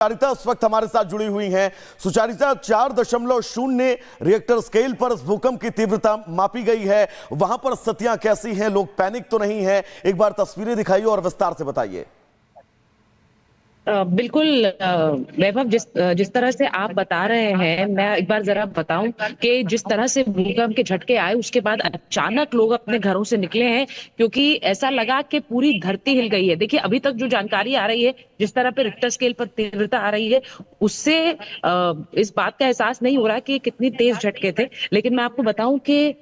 सुचारिता इस वक्त हमारे साथ जुड़ी हुई हैं। सुचारिता, 4.0 रिएक्टर स्केल पर इस भूकंप की तीव्रता मापी गई है। वहां पर स्थितियां कैसी हैं? लोग पैनिक तो नहीं है? एक बार तस्वीरें दिखाइए और विस्तार से बताइए। बिल्कुल वैभव, जिस तरह से आप बता रहे हैं, मैं एक बार जरा बताऊं कि जिस तरह से भूकंप के झटके आए उसके बाद अचानक लोग अपने घरों से निकले हैं, क्योंकि ऐसा लगा कि पूरी धरती हिल गई है। देखिए, अभी तक जो जानकारी आ रही है, जिस तरह पे रिक्टर स्केल पर तीव्रता आ रही है, उससे इस बात का एहसास नहीं हो रहा कि कितनी तेज झटके थे। लेकिन मैं आपको बताऊं कि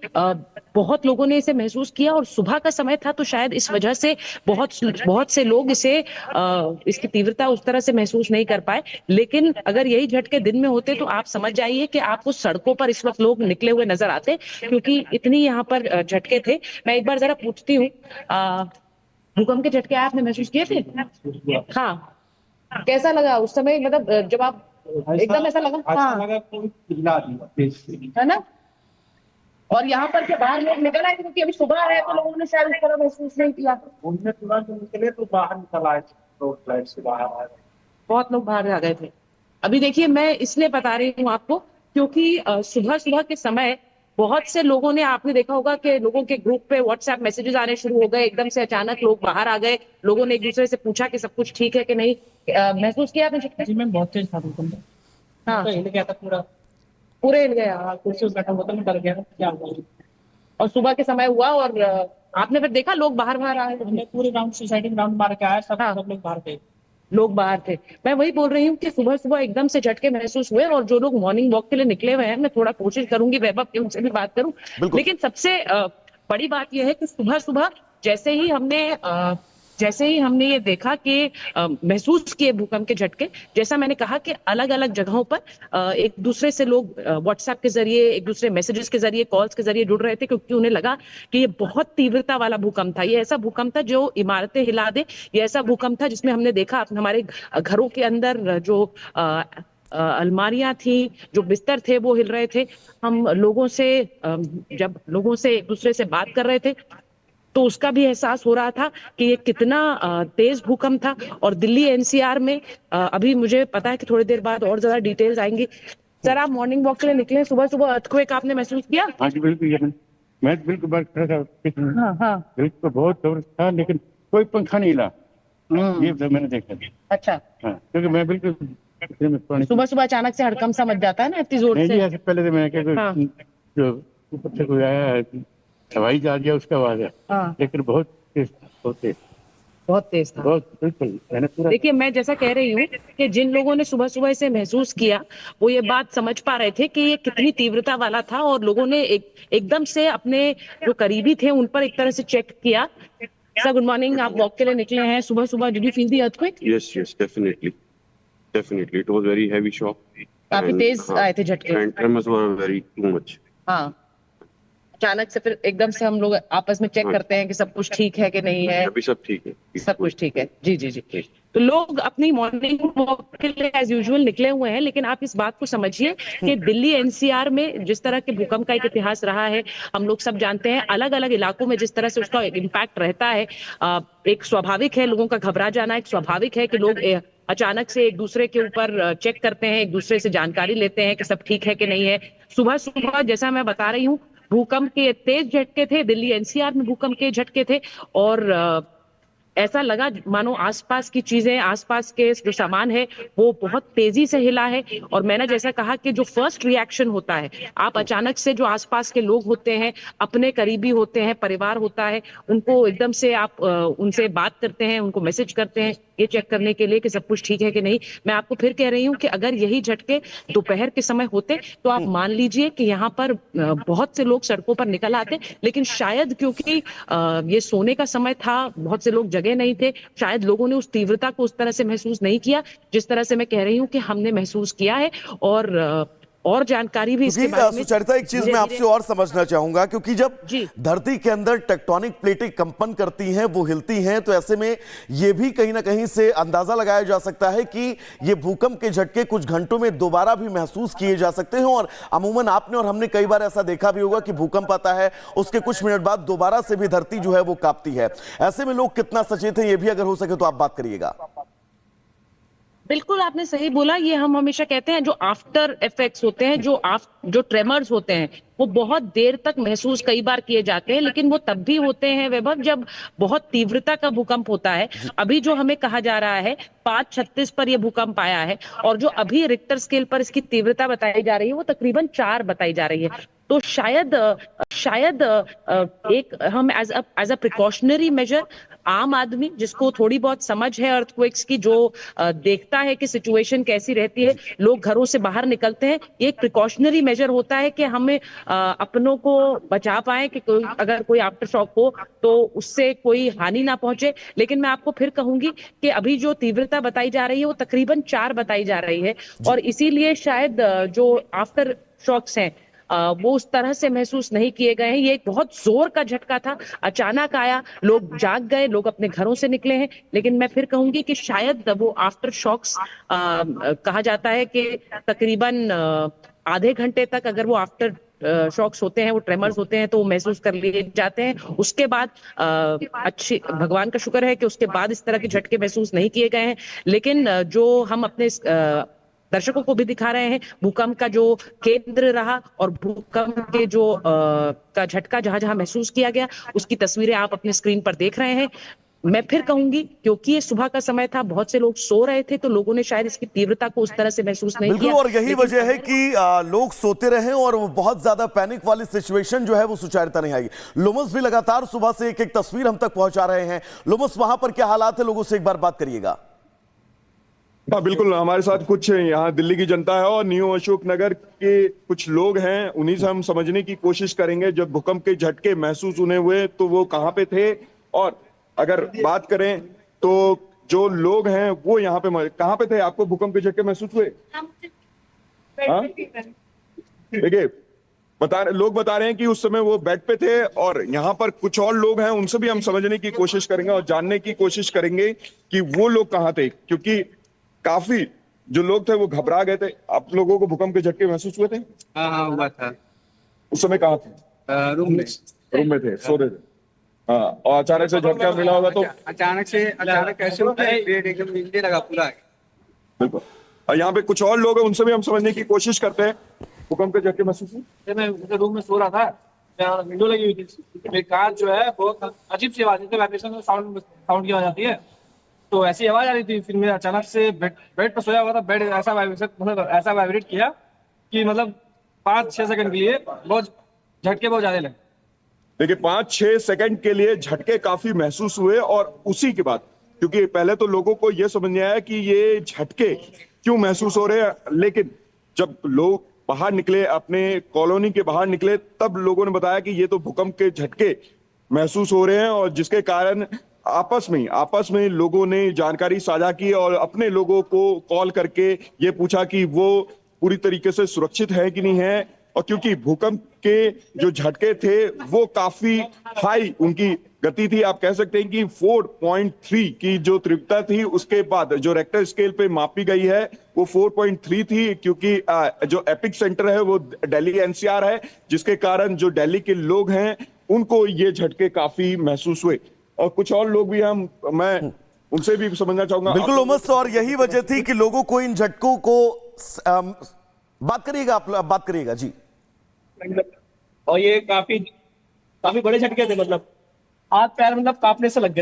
बहुत लोगों ने इसे महसूस किया, और सुबह का समय था तो शायद इस वजह से बहुत बहुत से लोग इसकी तीव्रता उस तरह से महसूस नहीं कर पाए। लेकिन अगर यही झटके दिन में होते तो आप समझ जाइए कि आपको सड़कों पर इस वक्त लोग निकले हुए नजर आते, क्योंकि इतनी यहाँ पर झटके थे। मैं एक बार जरा पूछती हूँ, भूकंप के झटके आपने महसूस किए थे? हाँ, कैसा लगा उस समय? मतलब जब आप एकदम ऐसा लगा, हाँ, कोई चिल्ला दिया है ना? और यहाँ पर के बाहर लोग निकल आए थे, क्योंकि अभी सुबह है तो लोगों ने शायद इस तरह महसूस नहीं किया। उनने तुरंत निकले तो बाहर निकल आए, रोड फ्लाइट से बाहर आए। बहुत लोग बाहर आ गए थे। अभी देखिए, मैं इसलिए बता रही हूँ आपको क्योंकि सुबह सुबह के समय बहुत से लोगों ने, आपने देखा होगा कि लोगों के ग्रुप पे व्हाट्सएप मैसेजेस आने शुरू हो गए। एकदम से अचानक लोग बाहर आ गए, लोगों ने एक दूसरे से पूछा कि सब कुछ ठीक है कि नहीं। महसूस किया आपने झटका? जी मैम, बहुत तेज था भूकंप। हाँ, तो हिल गया था पूरा, पूरे हिल गया। कुर्सी पे बैठा हुआ था, मैं डर गया था क्या हुआ। और सुबह के समय हुआ, और आपने फिर देखा लोग बाहर बाहर आए? हमने पूरे राउंड सोसाइटी में राउंड मार के आया, सब हाँ, सब लोग बाहर थे। लोग बाहर थे। मैं वही बोल रही हूँ कि सुबह सुबह एकदम से झटके महसूस हुए, और जो लोग मॉर्निंग वॉक के लिए निकले हुए हैं, मैं थोड़ा कोशिश करूंगी वैभव कि उनसे भी बात करूं। बिल्कुल। लेकिन सबसे बड़ी बात यह है कि सुबह सुबह जैसे ही हमने ये देखा कि महसूस किए भूकंप के झटके, जैसा मैंने कहा कि अलग अलग जगहों पर एक दूसरे से लोग व्हाट्सएप के जरिए, एक दूसरे मैसेजेस के जरिए, कॉल्स के जरिए जुड़ रहे थे, क्योंकि उन्हें लगा कि ये बहुत तीव्रता वाला भूकंप था। ये ऐसा भूकंप था जो इमारतें हिला दे। ये ऐसा भूकंप था जिसमें हमने देखा हमारे घरों के अंदर जो अलमारियां थी, जो बिस्तर थे, वो हिल रहे थे। हम जब लोगों से एक दूसरे से बात कर रहे थे तो उसका भी एहसास हो रहा था कि ये कितना तेज भूकंप था। और दिल्ली एनसीआर में अभी मुझे पता है कि थोड़ी देर बाद और ज्यादा डिटेल्स आएंगी। सर, आप मॉर्निंग वॉक के लिए निकले, सुबह सुबह अर्थक्वेक आपने महसूस किया? हाँ जी बिल्कुल, मैं बिल्कुल बात कर रहा था। हाँ हाँ, बिल्कुल बहुत जोर था, लेकिन कोई पंखा नहीं हिला। ये तो मैंने देखा। अच्छा। हाँ, क्योंकि मैं बिल्कुल सुबह सुबह अचानक से हड़कंप सा मच जाता है ना इतनी जोर नहीं से। जी, ऐसे पहले तो मैंने क्या हाँ। जो ऊपर से कोई आया है, हवाई जहाज गया उसका आवाज है। हाँ, लेकिन बहुत तेज, बहुत तेज, बहुत तेज था। बहुत बिल्कुल मैंने पूरा। देखिए, मैं जैसा कह रही हूँ कि जिन लोगों ने सुबह सुबह इसे महसूस किया, वो ये बात समझ पा रहे थे कि ये कितनी तीव्रता वाला था, और लोगों ने एकदम से अपने जो करीबी थे उन पर एक तरह से चेक किया। Sir, good morning. आप वॉक के लिए निकले हैं सुबह सुबह। Did you feel the earthquake? Yes, definitely. It was very heavy shock. काफी And, तेज आए थे झटके। and tremors were very too much. हाँ, अचानक से फिर एकदम से हम लोग आपस में चेक हाँ। करते हैं कि सब कुछ ठीक है कि नहीं है। अभी सब ठीक है। सब कुछ ठीक है। जी जी जी। तो लोग अपनी मॉर्निंग वॉक के लिए एज यूजुअल निकले हुए हैं, लेकिन आप इस बात को समझिए कि दिल्ली एनसीआर में जिस तरह के भूकंप का एक इतिहास रहा है, हम लोग सब जानते हैं। अलग अलग इलाकों में जिस तरह से उसका इम्पैक्ट रहता है, एक स्वाभाविक है लोगों का घबरा जाना। एक स्वाभाविक है कि लोग अचानक से एक दूसरे के ऊपर चेक करते हैं, एक दूसरे से जानकारी लेते हैं कि सब ठीक है कि नहीं है। सुबह सुबह जैसा मैं बता रही हूँ, भूकंप के तेज झटके थे, दिल्ली एनसीआर में भूकंप के झटके थे, और ऐसा लगा मानो आसपास की चीजें, आसपास के जो सामान है, वो बहुत तेजी से हिला है। और मैंने जैसा कहा कि जो फर्स्ट रिएक्शन होता है, आप अचानक से जो आसपास के लोग होते हैं, अपने करीबी होते हैं, परिवार होता है, उनको एकदम से आप उनसे बात करते हैं, उनको मैसेज करते हैं, ये चेक करने के लिए कि सब कुछ ठीक है कि नहीं। मैं आपको फिर कह रही हूँ कि अगर यही झटके दोपहर के समय होते तो आप मान लीजिए कि यहाँ पर बहुत से लोग सड़कों पर निकल आते। लेकिन शायद क्योंकि ये सोने का समय था, बहुत से लोग जगह नहीं थे, शायद लोगों ने उस तीव्रता को उस तरह से महसूस नहीं किया जिस तरह से मैं कह रही हूँ कि हमने महसूस किया है। और जानकारी भी इसके बारे में। सुचरिता, एक चीज मैं आपसे और समझना चाहूंगा, क्योंकि जब धरती के अंदर टेक्टोनिक प्लेटें कंपन करती हैं, वो हिलती हैं, तो ऐसे में ये भी कहीं ना कहीं से अंदाजा लगाया जा सकता है कि ये भूकंप के झटके कुछ घंटों में दोबारा भी महसूस किए जा सकते हैं। और अमूमन आपने और हमने कई बार ऐसा देखा भी होगा कि भूकंप आता है, उसके कुछ मिनट बाद दोबारा से भी धरती जो है वो कांपती है। ऐसे में लोग कितना सचेत हैं, ये भी अगर हो सके तो आप बात करिएगा। बिल्कुल आपने सही बोला। ये हम हमेशा कहते हैं जो आफ्टर इफेक्ट्स होते हैं, जो ट्रेमर्स होते हैं, वो बहुत देर तक महसूस कई बार किए जाते हैं, लेकिन वो तब भी होते हैं वैभव जब बहुत तीव्रता का भूकंप होता है। अभी जो हमें कहा जा रहा है 5:36 पर यह भूकंप आया है, और जो अभी रिक्टर स्केल पर इसकी तीव्रता बताई जा रही है वो तकरीबन 4 बताई जा रही है। तो शायद एक हम एज अ प्रिकॉशनरी मेजर, आम आदमी जिसको थोड़ी बहुत समझ है अर्थक्वेक्स की, जो देखता है कि सिचुएशन कैसी रहती है, लोग घरों से बाहर निकलते हैं, ये एक प्रिकॉशनरी मेजर होता है कि हमें अपनों को बचा पाए कि अगर कोई आफ्टर शॉक हो तो उससे कोई हानि ना पहुंचे। लेकिन मैं आपको फिर कहूंगी कि अभी जो तीव्रता बताई जा रही है वो तकरीबन 4 बताई जा रही है, और इसीलिए शायद जो आफ्टर शॉक्स हैं वो उस तरह से महसूस नहीं किए गए हैं। ये एक बहुत जोर का झटका था, अचानक आया, लोग जाग गए, लोग अपने घरों से निकले हैं। लेकिन मैं फिर कहूंगी कि शायद वो आफ्टर शॉक्स कहा जाता है कि तकरीबन आधे घंटे तक अगर वो आफ्टर शॉक्स होते हैं, वो ट्रेमर्स होते हैं, तो वो महसूस कर लिए जाते हैं। उसके बाद अच्छी भगवान का शुक्र है कि उसके बाद इस तरह के झटके महसूस नहीं किए गए हैं। लेकिन जो हम अपने दर्शकों को भी दिखा रहे हैं, भूकंप का जो केंद्र रहा और भूकंप के जो का झटका जहां जहां महसूस किया गया, उसकी तस्वीरें आप अपने स्क्रीन पर देख रहे हैं। मैं फिर कहूंगी क्योंकि ये सुबह का समय था, बहुत से लोग सो रहे थे, तो लोगों ने शायद इसकी तीव्रता को उस तरह से महसूस नहीं बिल्कुल, किया। और यही वजह है कि लोग सोते रहे और वो बहुत ज्यादा पैनिक वाली सिचुएशन जो है वो सुचारुता नहीं आई। लोमस भी लगातार सुबह से एक एक तस्वीर हम तक पहुंचा रहे हैं। लोमस, वहां पर क्या हालात है, लोगों से एक बार बात करिएगा। हाँ बिल्कुल, हमारे साथ कुछ यहाँ दिल्ली की जनता है और न्यू अशोक नगर के कुछ लोग हैं, उन्हीं से हम समझने की कोशिश करेंगे जब भूकंप के झटके महसूस उन्हें हुए तो वो कहाँ पे थे, और अगर बात करें तो जो लोग हैं वो यहाँ पे कहाँ पे थे, आपको भूकंप के झटके महसूस हुए? हाँ? देखिए, लोग बता रहे हैं कि उस समय वो बेड पे थे, और यहाँ पर कुछ और लोग हैं, उनसे भी हम समझने की कोशिश करेंगे और जानने की कोशिश करेंगे कि वो लोग कहाँ थे, क्योंकि काफी जो लोग थे वो घबरा गए थे। आप लोगों को भूकंप के झटके महसूस हुए थे? हाँ हुआ था। उस समय कहाँ थे? रूम में थे, सो रहे थे। हाँ, और अचानक से झटका मिला होगा तो अचानक कैसे होता है, पेट एकदम हिलने लगा पूरा। बिल्कुल, और यहाँ पे कुछ और लोग हैं, उनसे भी हम समझने की कोशिश करते हैं। भूकंप के झटके महसूस हुए? मैं रूम में सो रहा था, विंडो लगी हुई थी, मेरी कार जो है बहुत अजीब सी आवाज, वाइब्रेशन साउंड की आवाज आती है, तो ऐसी आवाज आ रही थी। फिर मैं अचानक से बेड पर सोया हुआ था, बेड ऐसा वाइब्रेट किया कि मतलब 5-6 सेकंड के लिए बहुत झटके बहुत ज्यादा लगे। देखिए, 5-6 सेकंड के लिए झटके काफी महसूस हुए, और उसी के बाद, क्योंकि पहले तो लोगों को यह समझ नहीं आया कि ये झटके क्यों महसूस हो रहे हैं, लेकिन जब लोग बाहर निकले, अपने कॉलोनी के बाहर निकले, तब लोगों ने बताया कि ये तो भूकंप के झटके महसूस हो रहे हैं, और जिसके कारण आपस में लोगों ने जानकारी साझा की और अपने लोगों को कॉल करके ये पूछा कि वो पूरी तरीके से सुरक्षित है कि नहीं है। और क्योंकि भूकंप के जो झटके थे वो काफी हाई उनकी गति थी, आप कह सकते हैं कि 4.3 की जो तीव्रता थी, उसके बाद जो रेक्टर स्केल पे मापी गई है वो 4.3 थी, क्योंकि जो एपिक सेंटर है वो दिल्ली एनसीआर है, जिसके कारण जो दिल्ली के लोग हैं उनको ये झटके काफी महसूस हुए। और कुछ और लोग भी मैं उनसे भी समझना चाहूंगा। बिल्कुल लोमस, और यही वजह थी कि लोगों को इन झटकों को बात करिएगा, आप बात करिएगा जी। और ये काफी बड़े झटके थे, मतलब हाथ पैर मतलब कांपने से लग गए।